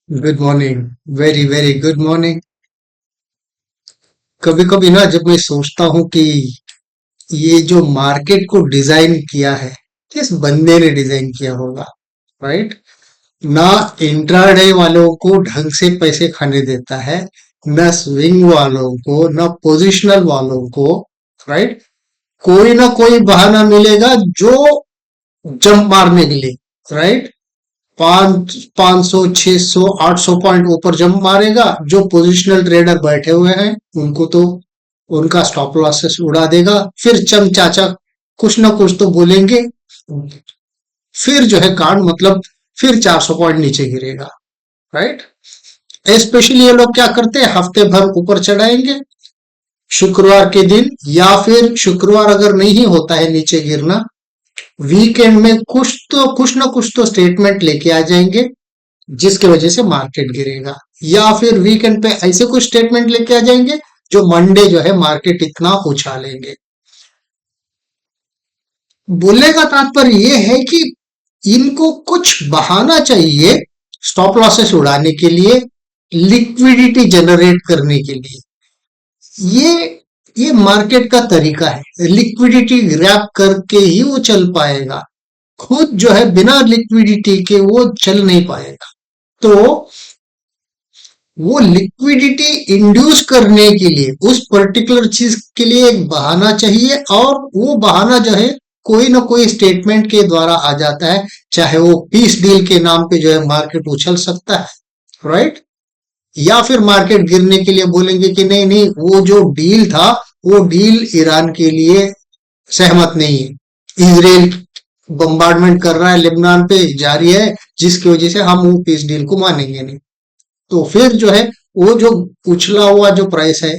Good morning. Very very good morning. कभी कभी ना जब मैं सोचता हूँ कि ये जो मार्केट को डिजाइन किया है, किस बंदे ने डिजाइन किया होगा, राइट? ना इंट्राडे वालों को ढंग से पैसे खाने देता है, ना स्विंग वालों को, ना पोजिशनल वालों को, राइट? कोई ना कोई बहाना मिलेगा जो जंप मारने के लिए, राइट? 500 600 800 पॉइंट ऊपर जंप मारेगा। जो पोजिशनल ट्रेडर बैठे हुए हैं उनको तो उनका स्टॉप लॉसेस उड़ा देगा। फिर चम चाचा कुछ ना कुछ तो बोलेंगे। फिर जो है कांड मतलब फिर 400 पॉइंट नीचे गिरेगा, राइट? स्पेशली ये लोग क्या करते हैं, हफ्ते भर ऊपर चढ़ाएंगे शुक्रवार के दिन, या फिर शुक्रवार अगर नहीं होता है नीचे गिरना, वीकेंड में कुछ ना कुछ तो स्टेटमेंट लेके आ जाएंगे जिसकी वजह से मार्केट गिरेगा। या फिर वीकेंड पे ऐसे कुछ स्टेटमेंट लेके आ जाएंगे जो मंडे जो है मार्केट इतना उछालेंगे। बोलने का तात्पर्य ये है कि इनको कुछ बहाना चाहिए स्टॉप लॉसेस उड़ाने के लिए, लिक्विडिटी जनरेट करने के लिए। ये ये मार्केट का तरीका है, लिक्विडिटी ग्रैब करके ही वो चल पाएगा। खुद जो है बिना लिक्विडिटी के वो चल नहीं पाएगा। तो वो लिक्विडिटी इंड्यूस करने के लिए उस पर्टिकुलर चीज के लिए एक बहाना चाहिए, और वो बहाना जो है कोई ना कोई स्टेटमेंट के द्वारा आ जाता है। चाहे वो पीस डील के नाम पे जो है मार्केट उछल सकता है, राइट? या फिर मार्केट गिरने के लिए बोलेंगे कि नहीं नहीं, वो जो डील था वो डील ईरान के लिए सहमत नहीं है। इसराइल बम्बार्डमेंट कर रहा है लेबनान पे, जारी है, जिसकी वजह से हम वो पीस डील को मानेंगे नहीं। तो फिर जो है वो जो उछला हुआ जो प्राइस है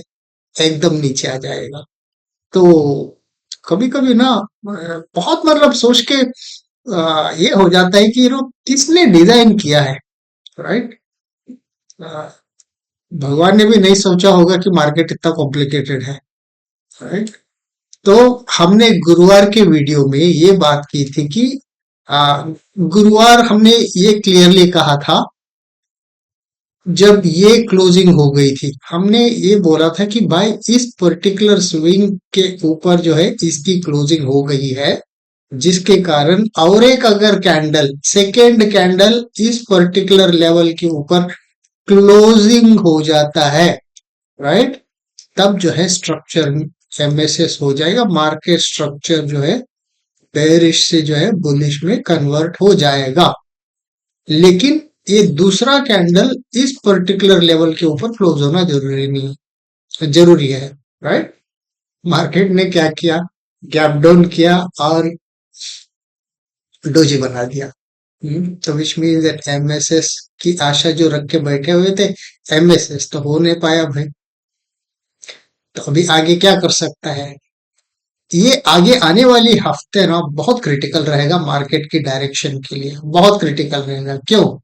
एकदम नीचे आ जाएगा। तो कभी कभी ना बहुत मतलब सोच के ये हो जाता है कि ये लोग किसने डिजाइन किया है, राइट? भगवान ने भी नहीं सोचा होगा कि मार्केट इतना कॉम्प्लिकेटेड है, राइट? तो हमने गुरुवार के वीडियो में ये बात की थी कि गुरुवार हमने ये क्लियरली कहा था, जब ये क्लोजिंग हो गई थी हमने ये बोला था कि भाई इस पर्टिकुलर स्विंग के ऊपर जो है इसकी क्लोजिंग हो गई है, जिसके कारण और एक अगर कैंडल, सेकेंड कैंडल इस पर्टिकुलर लेवल के ऊपर क्लोजिंग हो जाता है, राइट? तब जो है स्ट्रक्चर एमएसएस हो जाएगा, मार्केट स्ट्रक्चर जो है बेरिश से जो है बुलिश में कन्वर्ट हो जाएगा। लेकिन ये दूसरा कैंडल इस पर्टिकुलर लेवल के ऊपर क्लोज होना जरूरी नहीं है, जरूरी है, राइट? मार्केट ने क्या किया, गैप डाउन किया और डोजी बना दिया। तो विच मीन दैट एमएसएस की आशा जो रख के बैठे हुए थे, एमएसएस तो हो नहीं पाया भाई। तो अभी आगे क्या कर सकता है? ये आगे आने वाली हफ्ते ना बहुत क्रिटिकल रहेगा मार्केट की डायरेक्शन के लिए, बहुत क्रिटिकल रहेगा। क्यों?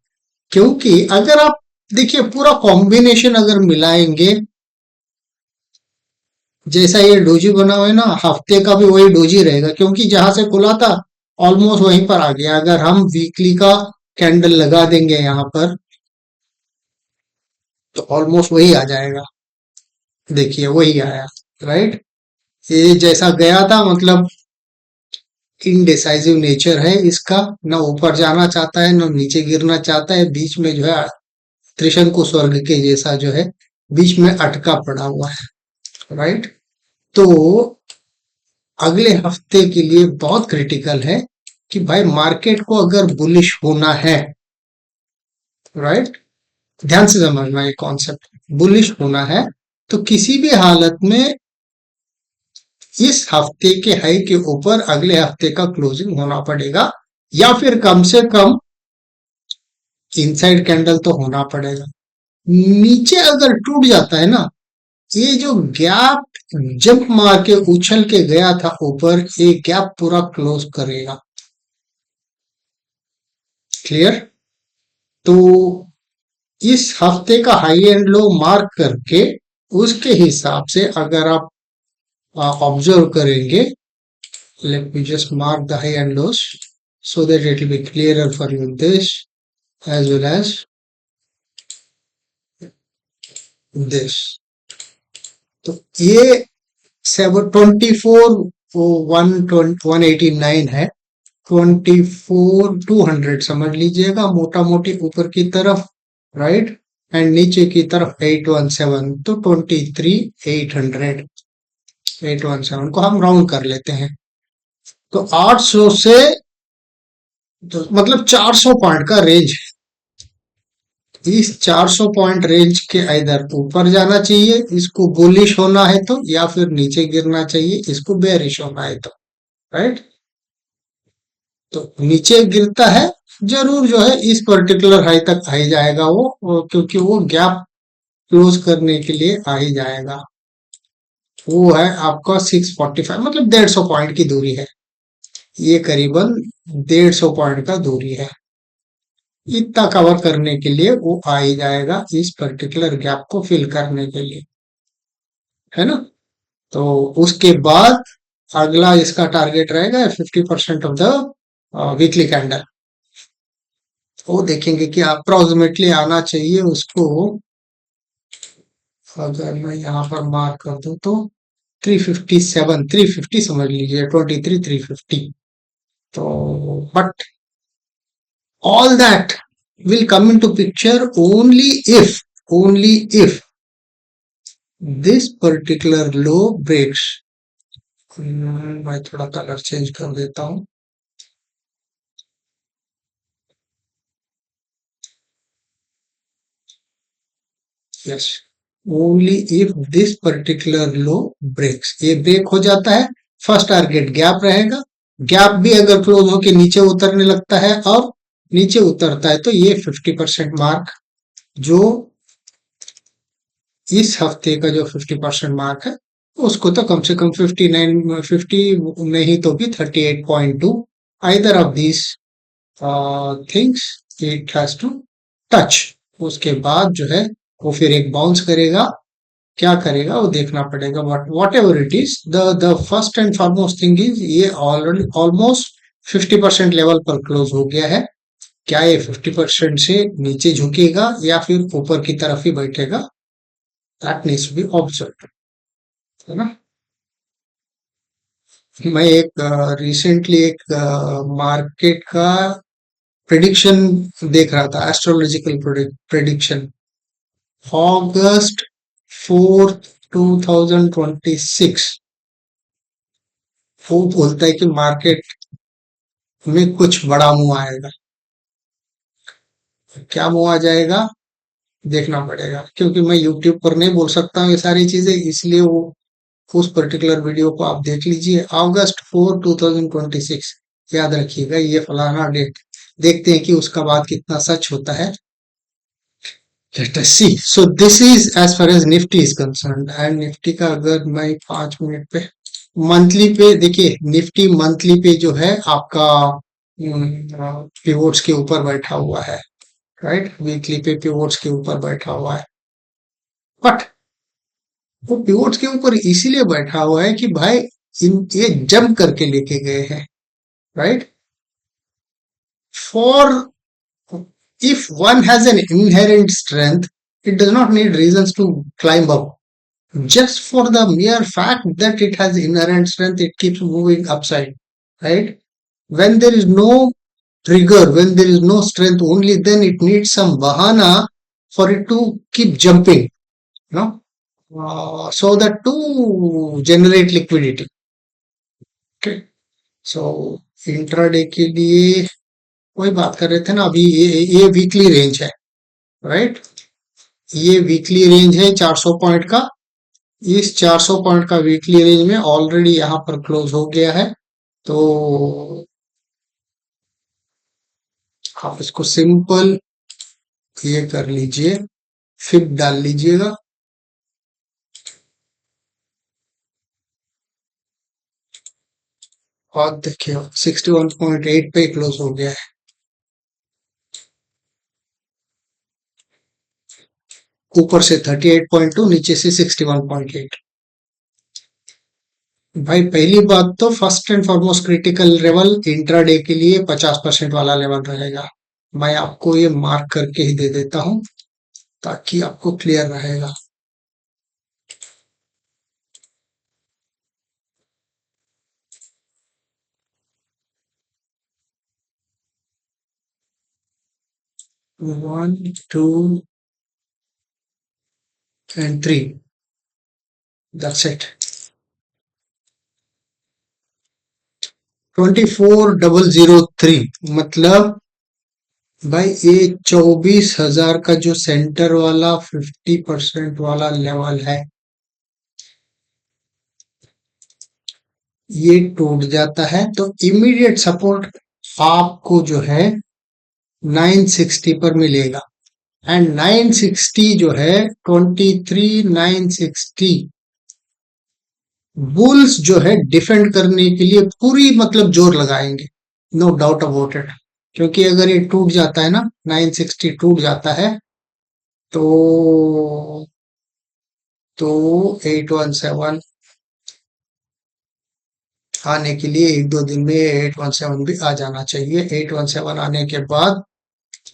क्योंकि अगर आप देखिए पूरा कॉम्बिनेशन अगर मिलाएंगे, जैसा ये डोजी बना हुआ है ना, हफ्ते का भी वही डोजी रहेगा, क्योंकि जहां से खुला था ऑलमोस्ट वहीं पर आ गया। अगर हम वीकली का कैंडल लगा देंगे यहाँ पर तो ऑलमोस्ट वही आ जाएगा। देखिए वही आया, राइट? ये जैसा गया था मतलब इनडिसाइसिव नेचर है इसका, ना ऊपर जाना चाहता है ना नीचे गिरना चाहता है, बीच में जो है त्रिशंकु स्वर्ग के जैसा जो है बीच में अटका पड़ा हुआ है, राइट? तो अगले हफ्ते के लिए बहुत क्रिटिकल है कि भाई मार्केट को अगर बुलिश होना है, राइट? ध्यान से समझना ये कॉन्सेप्ट, बुलिश होना है तो किसी भी हालत में इस हफ्ते के हाई के ऊपर अगले हफ्ते का क्लोजिंग होना पड़ेगा, या फिर कम से कम इनसाइड कैंडल तो होना पड़ेगा। नीचे अगर टूट जाता है ना, ये जो गैप जंप मार के उछल के गया था ऊपर, ये गैप पूरा क्लोज करेगा। क्लियर? तो इस हफ्ते का हाई एंड लो मार्क करके उसके हिसाब से अगर आप ऑब्जर्व करेंगे, let me just mark the high and lows so that it will be clearer for you, this as well as this. तो ये 24,189 है, 24,200 समझ लीजिएगा मोटा मोटी ऊपर की तरफ, राइट, एंड नीचे की तरफ 817, तो 23,800, 817 को हम राउंड कर लेते हैं। तो 800 से, तो मतलब 400 पॉइंट का रेंज है। इस 400 पॉइंट रेंज के इधर ऊपर जाना चाहिए इसको बुलिश होना है तो, या फिर नीचे गिरना चाहिए इसको बेरिश होना है तो, राइट। तो नीचे गिरता है जरूर जो है इस पर्टिकुलर हाई तक आ ही जाएगा क्योंकि वो गैप क्लोज करने के लिए आ ही जाएगा। वो है आपका 645, मतलब 150 पॉइंट की दूरी है, ये करीबन 150 पॉइंट का दूरी है। इतना कवर करने के लिए वो आ ही जाएगा इस पर्टिकुलर गैप को फिल करने के लिए, है ना। तो उसके बाद अगला इसका टारगेट रहेगा 50% ऑफ द वीकली कैंडल। वो देखेंगे कि अप्रोक्सीमेटली आना चाहिए उसको, अगर मैं यहाँ पर मार्क कर दूं तो 357, 350 समझ लीजिए, 23,350। तो but all that will come into picture only if this particular low breaks। मैं थोड़ा कलर चेंज कर देता हूँ। Yes, only if this particular low breaks, ये ब्रेक हो जाता है, फर्स्ट टारगेट गैप रहेगा, गैप भी अगर क्लोज होके नीचे उतरने लगता है और नीचे उतरता है तो ये 50% मार्क, जो इस हफ्ते का जो 50% मार्क है उसको तो कम से कम 59, 50 नहीं तो भी 38.2, either of these things it has to touch. उसके बाद जो है वो फिर एक बाउंस करेगा, क्या करेगा वो देखना पड़ेगा, but what ever it is, the first and foremost thing is ये ऑलरेडी ऑलमोस्ट 50% लेवल पर क्लोज हो गया है। क्या ये 50% से नीचे झुकेगा या फिर ऊपर की तरफ ही बैठेगा, that needs to be observe, है ना। मैं एक रिसेंटली एक मार्केट का प्रिडिक्शन देख रहा था, एस्ट्रोलॉजिकल प्रिडिक्शन, अगस्त 4, 2026। वो बोलता है कि मार्केट में कुछ बड़ा मुंह आएगा। क्या मुंह आ जाएगा देखना पड़ेगा, क्योंकि मैं यूट्यूब पर नहीं बोल सकता हूँ ये सारी चीजें, इसलिए वो उस पर्टिकुलर वीडियो को आप देख लीजिए। अगस्त 4, 2026 याद रखिएगा, ये फलाना डेट, देखते हैं कि उसका बाद कितना सच होता है। Let us see. So this is as far as Nifty is concerned, and Nifty का अगर मैं 5 मिनट पे मंथली पे देखिए, निफ्टी मंथली पे जो है आपका पिवोट्स के ऊपर बैठा हुआ है, राइट, वीकली पे पिवोट्स के ऊपर बैठा हुआ है, बट वो पिवोट्स के ऊपर इसीलिए बैठा हुआ है कि भाई ये जंप करके लेके गए हैं, right. For if one has an inherent strength, it does not need reasons to climb up. Just for the mere fact that it has inherent strength, it keeps moving upside, right? When there is no trigger, when there is no strength, only then it needs some bahana for it to keep jumping, you know, so that to generate liquidity. Okay, so intraday के लिए वही बात कर रहे थे ना अभी, ये वीकली रेंज है, राइट, ये वीकली रेंज है 400 पॉइंट का। इस 400 पॉइंट का वीकली रेंज में ऑलरेडी यहां पर क्लोज हो गया है, तो आप इसको सिंपल ये कर लीजिए, फिब डाल लीजिएगा, और देखिए 61.8 पे क्लोज हो गया है, ऊपर से 38.2, नीचे से 61.8। भाई पहली बात तो first and foremost critical level intraday के लिए 50% वाला लेवल रहेगा। मैं आपको ये मार्क करके ही दे देता हूं ताकि आपको क्लियर रहेगा। 1 2 and 3, that's it. 24003 मतलब भाई ये 24,000 का जो सेंटर वाला 50% वाला लेवल है, ये टूट जाता है तो इमीडिएट सपोर्ट आपको जो है 960 पर मिलेगा। एंड 960 जो है 23,960 बुल्स जो है डिफेंड करने के लिए पूरी मतलब जोर लगाएंगे, नो डाउट अबाउट इट। क्योंकि अगर ये टूट जाता है ना, 960 टूट जाता है तो 817 आने के लिए एक दो दिन में 817 भी आ जाना चाहिए। 817 आने के बाद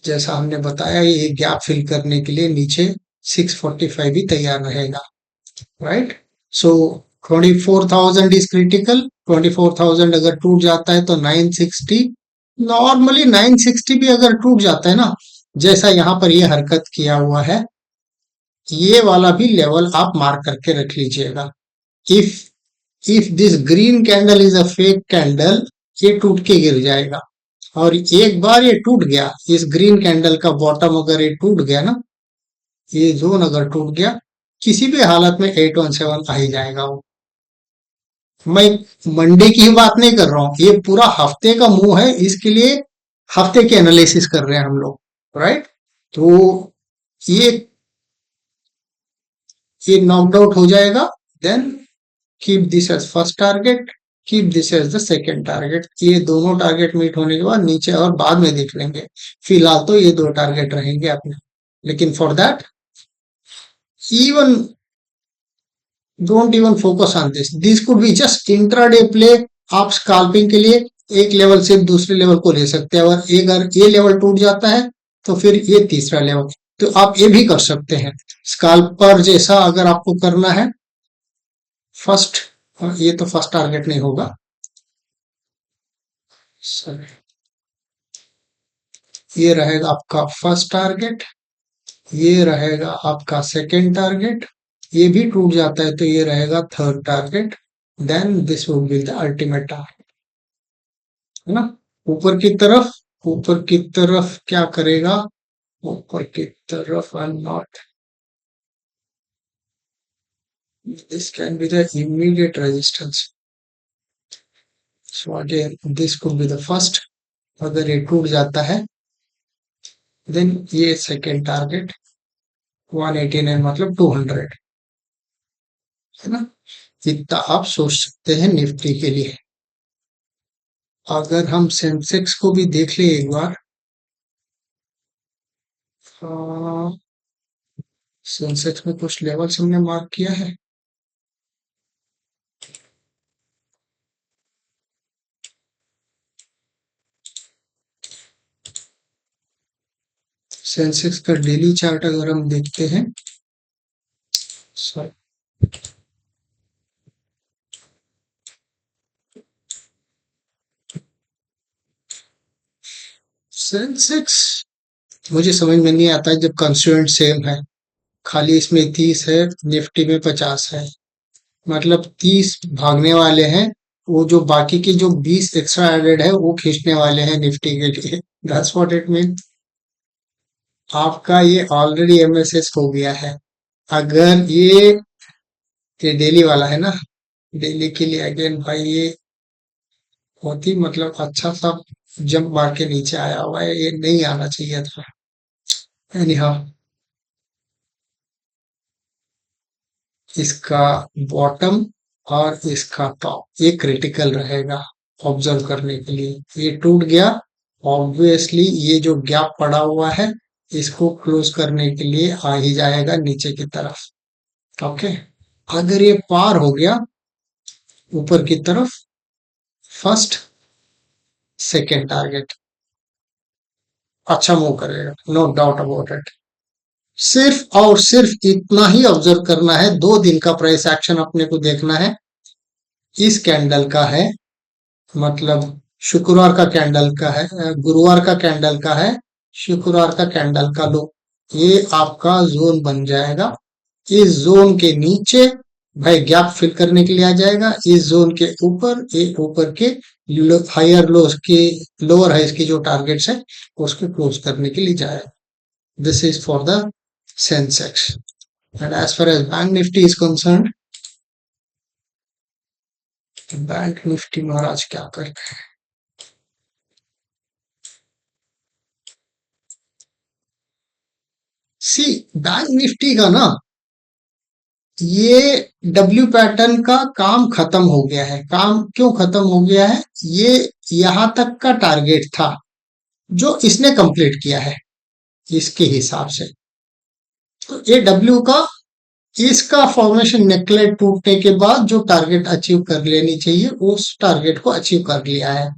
जैसा हमने बताया ये गैप फिल करने के लिए नीचे 645 भी तैयार रहेगा, राइट। So 24,000 is critical. 24,000 अगर टूट जाता है तो 960, नॉर्मली 960 भी अगर टूट जाता है ना, जैसा यहाँ पर ये हरकत किया हुआ है, ये वाला भी लेवल आप मार्क करके रख लीजिएगा। If this green candle is a fake candle, ये टूट के गिर जाएगा। और एक बार ये टूट गया, इस ग्रीन कैंडल का बॉटम अगर ये टूट गया ना, ये जोन अगर टूट गया, किसी भी हालत में 817 आ ही जाएगा वो। मैं मंडे की ही बात नहीं कर रहा हूँ, ये पूरा हफ्ते का मूव है, इसके लिए हफ्ते के एनालिसिस कर रहे हैं हम लोग, राइट। तो ये ये नॉकड आउट हो जाएगा, then keep this as first target, keep this as the second target. ये दोनों टारगेट मीट होने के बाद नीचे और बाद में देख लेंगे, फिलहाल तो ये दो टारगेट रहेंगे अपने। लेकिन for that even don't even focus on this could be just intraday play। आप स्काल्पिंग के लिए एक लेवल से दूसरे लेवल को ले सकते हैं, और अगर ये लेवल टूट जाता है तो फिर ये तीसरा लेवल, तो आप ये भी कर सकते हैं स्काल्पर जैसा अगर आपको करना है। फर्स्ट, ये तो फर्स्ट टारगेट नहीं होगा, सॉरी, ये रहेगा आपका फर्स्ट टारगेट, ये रहेगा आपका सेकेंड टारगेट, ये भी टूट जाता है तो ये रहेगा third target, then this would be the ultimate target, है ना। ऊपर की तरफ, ऊपर की तरफ क्या करेगा, ऊपर की तरफ I am not, this can be the immediate resistance. So again this could be the first, अगर ये टूट जाता है देन ये सेकेंड टारगेट 189 मतलब 200, है ना। इतना आप सोच सकते हैं निफ्टी के लिए। अगर हम सेंसेक्स को भी देख ले एक बार, सेंसेक्स में कुछ लेवल्स हमने मार्क किया है। सेंसेक्स का डेली चार्ट अगर हम देखते हैं, सॉरी, सेंसेक्स मुझे समझ में नहीं आता है जब कंस्टिट्यूएंट सेम है, खाली इसमें 30 है, निफ्टी में 50 है, मतलब 30 भागने वाले हैं, वो जो बाकी के जो 20 एक्स्ट्रा एडेड है वो खींचने वाले हैं निफ्टी के लिए। That's what it mean. आपका ये ऑलरेडी एमएसएस हो गया है। अगर ये डेली वाला है ना, डेली के लिए अगेन भाई ये बहुत ही मतलब अच्छा सा जंप मार के नीचे आया हुआ है, ये नहीं आना चाहिए था। एनी हाउ, इसका बॉटम और इसका टॉप ये क्रिटिकल रहेगा ऑब्जर्व करने के लिए। ये टूट गया, ऑब्वियसली ये जो गैप पड़ा हुआ है इसको क्लोज करने के लिए आ ही जाएगा नीचे की तरफ। ओके, अगर ये पार हो गया ऊपर की तरफ, फर्स्ट सेकेंड टारगेट अच्छा मूव करेगा, नो डाउट अबाउट इट। सिर्फ और सिर्फ इतना ही ऑब्जर्व करना है, 2 दिन का प्राइस एक्शन अपने को देखना है। इस कैंडल का है, मतलब शुक्रवार का कैंडल का है, गुरुवार का कैंडल का है, शुक्रवार का कैंडल का लो, ये आपका जोन बन जाएगा। इस जोन के नीचे भाई गैप फिल करने के लिए आ जाएगा। इस जोन के ऊपर ये ऊपर के हायर लोस के लोअर हाइस के जो टारगेट्स है उसको क्लोज करने के लिए जाएगा। This is for the Sensex. And as far as bank Nifty is concern, bank Nifty महाराज क्या करते हैं। सी, बैंक निफ्टी का ना ये डब्ल्यू पैटर्न का काम खत्म हो गया है। काम क्यों खत्म हो गया है? ये यहां तक का टारगेट था जो इसने कंप्लीट किया है इसके हिसाब से। तो ये डब्ल्यू का इसका फॉर्मेशन नेकलेट टूटने के बाद जो टारगेट अचीव कर लेनी चाहिए उस टारगेट को अचीव कर लिया है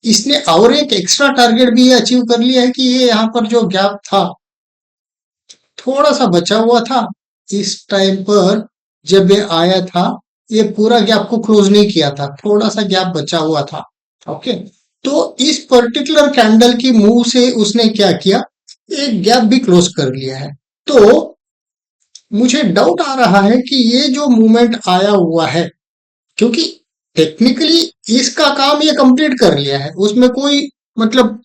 इसने। और एक एक्स्ट्रा टारगेट भी ये अचीव कर लिया है कि ये यहाँ पर जो गैप था थोड़ा सा बचा हुआ था, इस टाइम पर जब ये आया था ये पूरा गैप को क्लोज नहीं किया था, थोड़ा सा गैप बचा हुआ था। ओके, तो इस पर्टिकुलर कैंडल की मूव से उसने क्या किया, एक गैप भी क्लोज कर लिया है। तो मुझे डाउट आ रहा है कि ये जो मूवमेंट आया हुआ है, क्योंकि टेक्निकली इसका काम ये कंप्लीट कर लिया है, उसमें कोई मतलब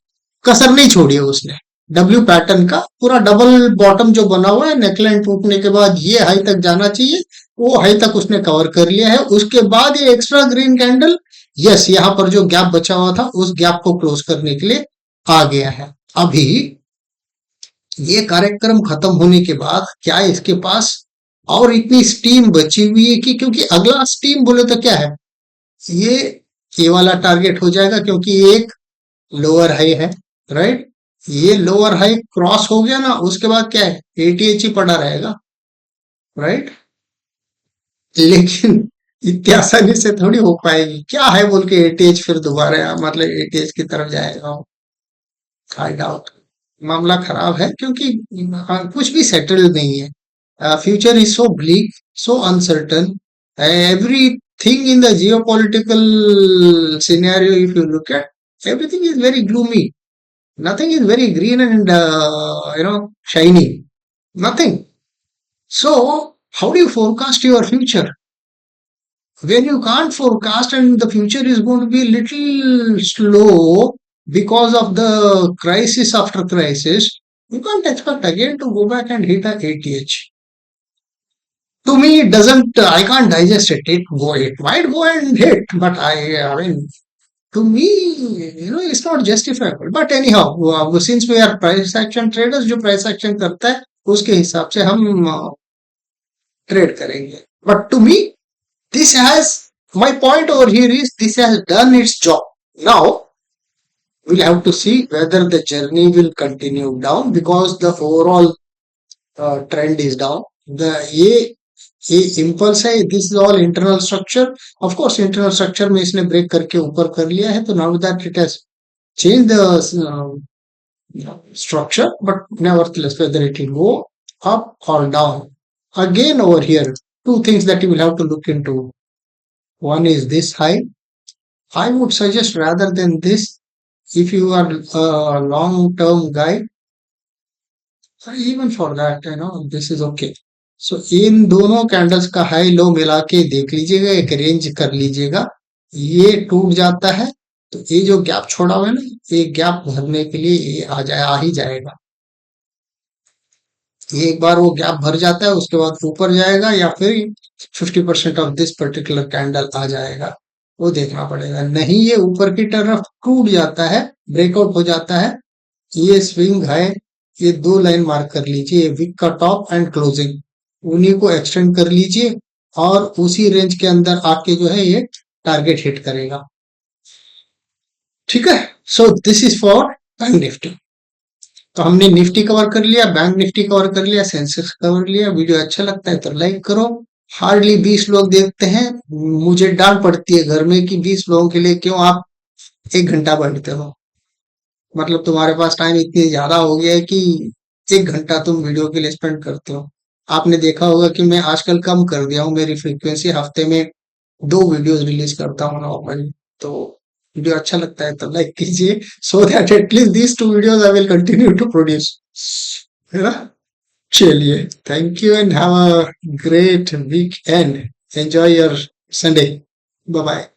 कसर नहीं छोड़ी है उसने। डब्ल्यू पैटर्न का पूरा डबल बॉटम जो बना हुआ है नेकलाइन टूटने के बाद ये हाई तक जाना चाहिए, वो हाई तक उसने कवर कर लिया है। उसके बाद ये एक्स्ट्रा ग्रीन कैंडल, यस, यहाँ पर जो गैप बचा हुआ था उस गैप को क्लोज करने के लिए आ गया है। अभी ये कार्यक्रम खत्म होने के बाद क्या इसके पास और इतनी स्टीम बची हुई है कि, क्योंकि अगला स्टीम बोले तो क्या है, ये ये वाला टारगेट हो जाएगा क्योंकि ये एक लोअर हाई है, राइट। ये लोअर हाई क्रॉस हो गया ना, उसके बाद क्या है, एटीएच ही पड़ा रहेगा, राइट। लेकिन इतनी आसानी से थोड़ी हो पाएगी, क्या है बोल के एटीएच फिर दोबारा मतलब एटीएच की तरफ जाएगा, आई डाउट। मामला खराब है क्योंकि कुछ भी सेटल्ड नहीं है। Future is so bleak, so uncertain, everything in the geopolitical scenario, if you look at, everything is very gloomy. Nothing is very green and shiny. Nothing. So how do you forecast your future when you can't forecast and the future is going to be little slow because of the crisis after crisis? You can't expect again to go back and hit a ATH. To me it doesn't, I can't digest it. It might go and hit, but I mean, to me, it's not justifiable. But anyhow, since we are price action traders, जो price action करता है उसके हिसाब से हम trade करेंगे। But to me this has, my point over here is this has done its job. Now we'll have to see whether the journey will continue down because the overall trend is down. The ये impulse है, this is all internal structure. Of course internal structure में इसने break करके ऊपर कर लिया है, तो now that it has change the structure, but nevertheless whether it will go up or down. Again over here, two things that you will have to look into. One is this high. I would suggest rather than this, if you are a long term guy, even for that, this is okay. सो इन दोनों candles का high low मिला के देख लीजिएगा, एक range कर लीजिएगा। ये टूट जाता है तो ये जो गैप छोड़ा हुआ है ना, ये गैप भरने के लिए ये आ ही जाएगा। एक बार वो गैप भर जाता है उसके बाद ऊपर जाएगा या फिर 50% ऑफ दिस पर्टिकुलर कैंडल आ जाएगा, वो देखना पड़ेगा। नहीं ये ऊपर की तरफ टूट जाता है, ब्रेकआउट हो जाता है, ये स्विंग है, ये दो लाइन मार्क कर लीजिए, विक का टॉप एंड क्लोजिंग, उन्हीं को एक्सटेंड कर लीजिए और उसी रेंज के अंदर आके जो है ये टारगेट हिट करेगा। ठीक है, so this is for bank Nifty. तो हमने निफ्टी कवर कर लिया, बैंक निफ्टी कवर कर लिया, सेंसेक्स कवर लिया। वीडियो अच्छा लगता है तो लाइक करो। हार्डली 20 लोग देखते हैं, मुझे डांट पड़ती है घर में कि 20 लोगों के लिए क्यों आप 1 घंटा बैठते हो, मतलब तुम्हारे पास टाइम इतनी ज्यादा हो गया है कि 1 घंटा तुम वीडियो के लिए स्पेंड करते हो। आपने देखा होगा कि मैं आजकल कम कर दिया हूँ, मेरी फ्रीक्वेंसी हफ्ते में 2 वीडियोस रिलीज करता हूँ नॉर्मली। तो वीडियो अच्छा लगता है तो लाइक कीजिए, so that at least these two videos I will continue to produce, है ना? चलिए, thank you and have a great weekend enjoy your Sunday. Bye bye.